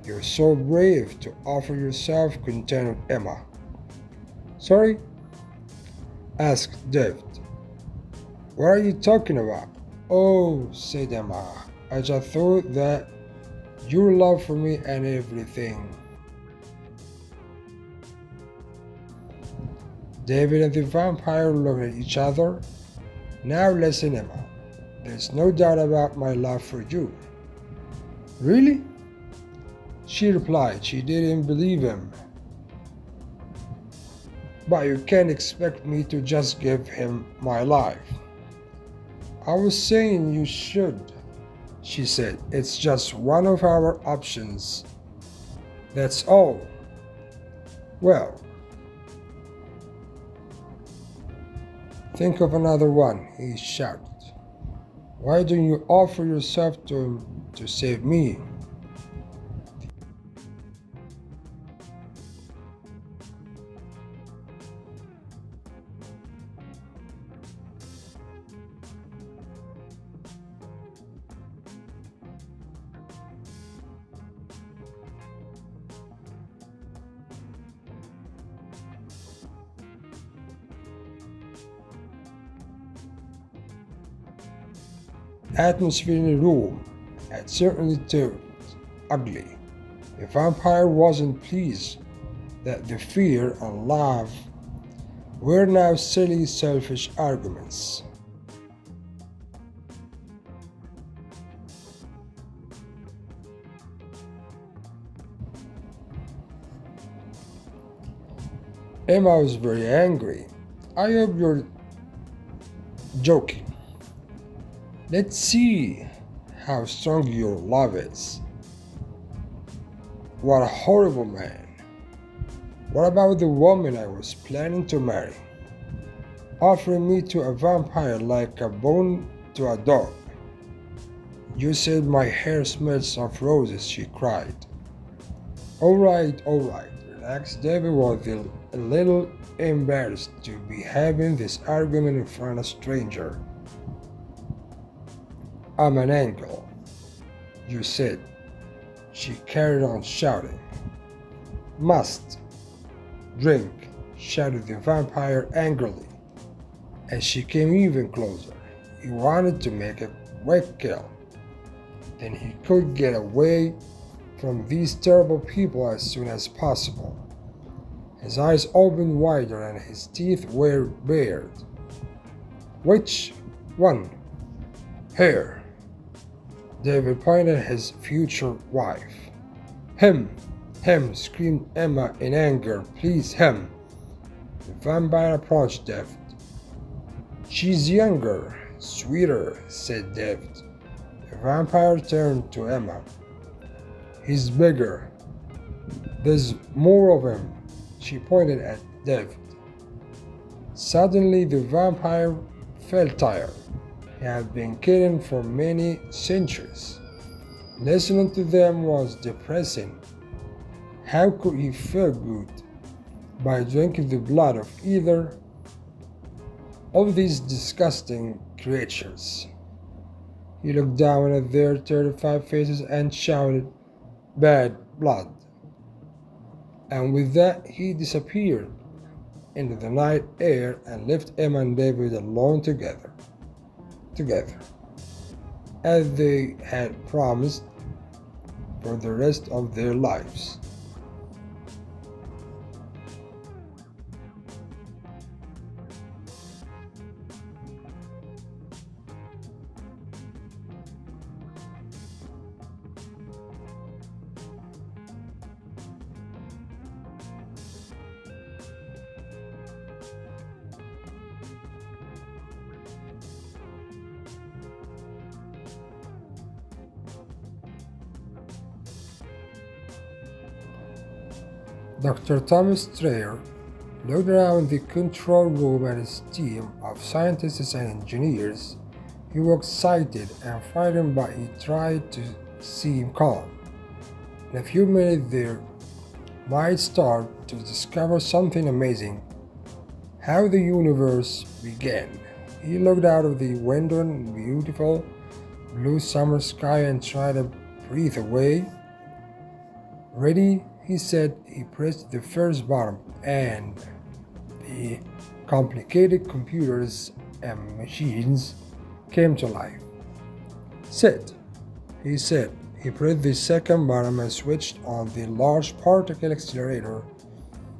You're so brave to offer yourself, continued Emma. Sorry? Asked David. What are you talking about? Oh, said Emma. I just thought that your love for me and everything. David and the vampire looked at each other. Now listen, Emma. There's no doubt about my love for you. Really? She replied. She didn't believe him. But you can't expect me to just give him my life. I was saying you should, she said. It's just one of our options. That's all. Well, think of another one, he shouted. Why don't you offer yourself to him to save me? Atmosphere in the room had certainly turned ugly. The vampire wasn't pleased that the fear and love were now silly, selfish arguments. Emma was very angry. I hope you're joking. Let's see how strong your love is. What a horrible man. What about the woman I was planning to marry? Offering me to a vampire like a bone to a dog. You said my hair smells of roses, she cried. All right, relax. David was a little embarrassed to be having this argument in front of a stranger. I'm an angel, you said. She carried on shouting. Must drink, shouted the vampire angrily, as she came even closer. He wanted to make a quick kill. Then he could get away from these terrible people as soon as possible. His eyes opened wider and his teeth were bared. Which one? Here. David pointed at his future wife. Him, screamed Emma in anger. Please, him. The vampire approached David. She's younger, sweeter, said David. The vampire turned to Emma. He's bigger. There's more of him. She pointed at David. Suddenly the vampire felt tired. He had been killing for many centuries. Listening to them was depressing. How could he feel good by drinking the blood of either of these disgusting creatures? He looked down at their terrified faces and shouted, Bad blood. And with that he disappeared into the night air and left Emma and David alone together, as they had promised for the rest of their lives. Dr. Thomas Strayer looked around the control room at his team of scientists and engineers. He was excited and frightened, but he tried to seem calm. In a few minutes they might start to discover something amazing. How the universe began. He looked out of the window in the beautiful blue summer sky and tried to breathe away Ready, he said. He pressed the first button and the complicated computers and machines came to life. Sit, he said. He pressed the second button and switched on the large particle accelerator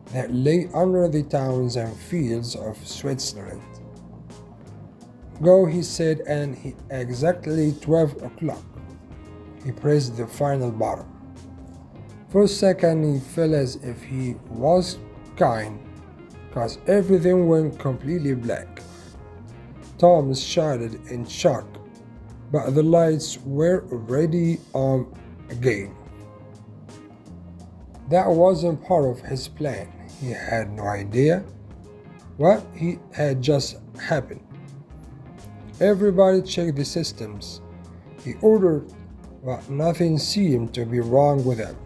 that lay under the towns and fields of Switzerland. Go, he said, and exactly 12 o'clock. He pressed the final button. For a second he felt as if he was kind, because everything went completely black. Thomas shouted in shock, but the lights were already on again. That wasn't part of his plan. He had no idea what had just happened. Everybody checked the systems. He ordered, but nothing seemed to be wrong with them.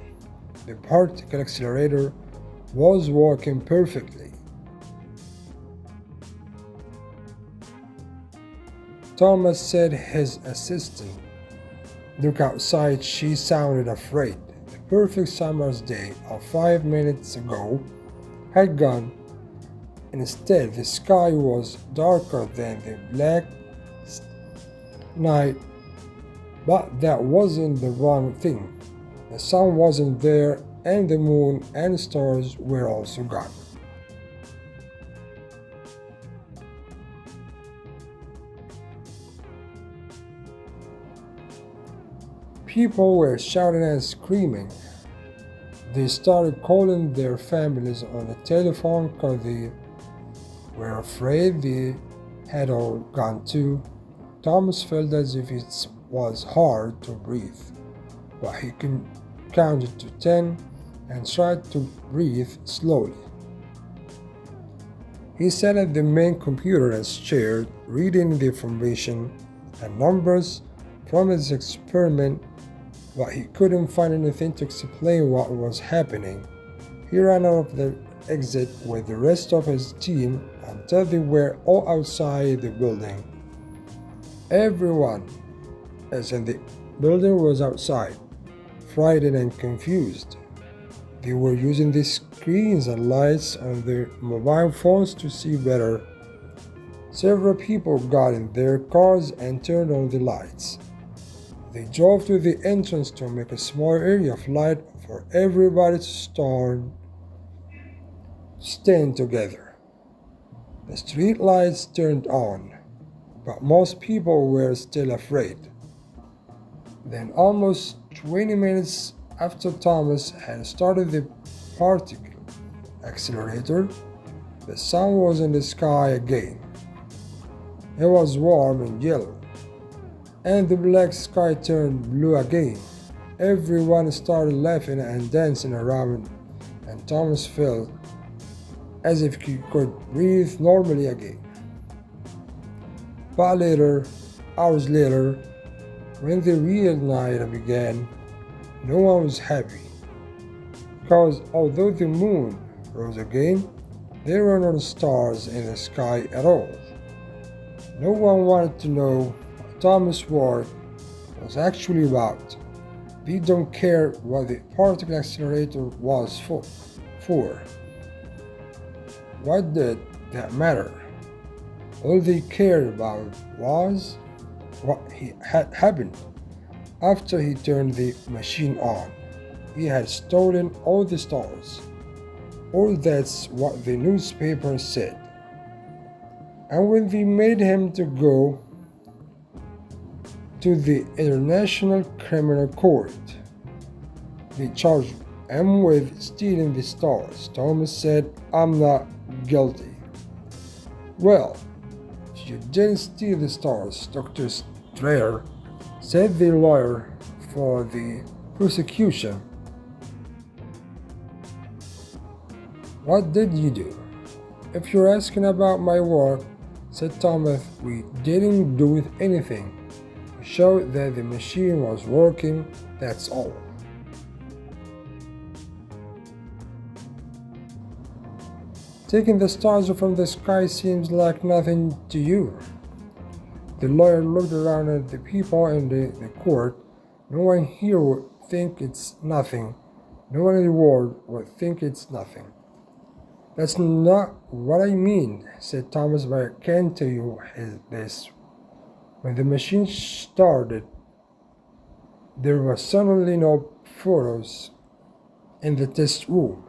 The particle accelerator was working perfectly. Thomas said his assistant. Look outside, she sounded afraid. The perfect summer's day of 5 minutes ago had gone. Instead, the sky was darker than the black night, but that wasn't the wrong thing. The sun wasn't there, and the moon and stars were also gone. People were shouting and screaming. They started calling their families on the telephone because they were afraid they had all gone too. Thomas felt as if it was hard to breathe, but he counted to 10 and tried to breathe slowly. He sat at the main computer and stared, reading the information and numbers from his experiment, but he couldn't find anything to explain what was happening. He ran out of the exit with the rest of his team until they were all outside the building. Everyone else in the building was outside, frightened and confused. They were using the screens and lights on their mobile phones to see better. Several people got in their cars and turned on the lights. They drove to the entrance to make a small area of light for everybody to stand together. The street lights turned on, but most people were still afraid. Then, almost 20 minutes after Thomas had started the particle accelerator, the sun was in the sky again. It was warm and yellow, and the black sky turned blue again. Everyone started laughing and dancing around, and Thomas felt as if he could breathe normally again. But later, hours later, when the real night began, no one was happy, because although the moon rose again, there were no stars in the sky at all. No one wanted to know what Thomas' work was actually about. They don't care what the particle accelerator was for. What did that matter? All they cared about was what had happened after he turned the machine on. He had stolen all the stars. Or that's what the newspaper said. And when they made him to go to the International Criminal Court, they charged him with stealing the stars. Thomas said, "I'm not guilty." "Well, if you didn't steal the stars, Dr. Strayer," said the lawyer for the prosecution, "what did you do?" "If you're asking about my work," said Thomas, "we didn't do anything. We showed that the machine was working, that's all." "Taking the stars from the sky seems like nothing to you." The lawyer looked around at the people in the court. "No one here would think it's nothing. No one in the world would think it's nothing. That's not what I mean, said Thomas, but I can tell you this. When the machine started, there was suddenly no photos in the test room.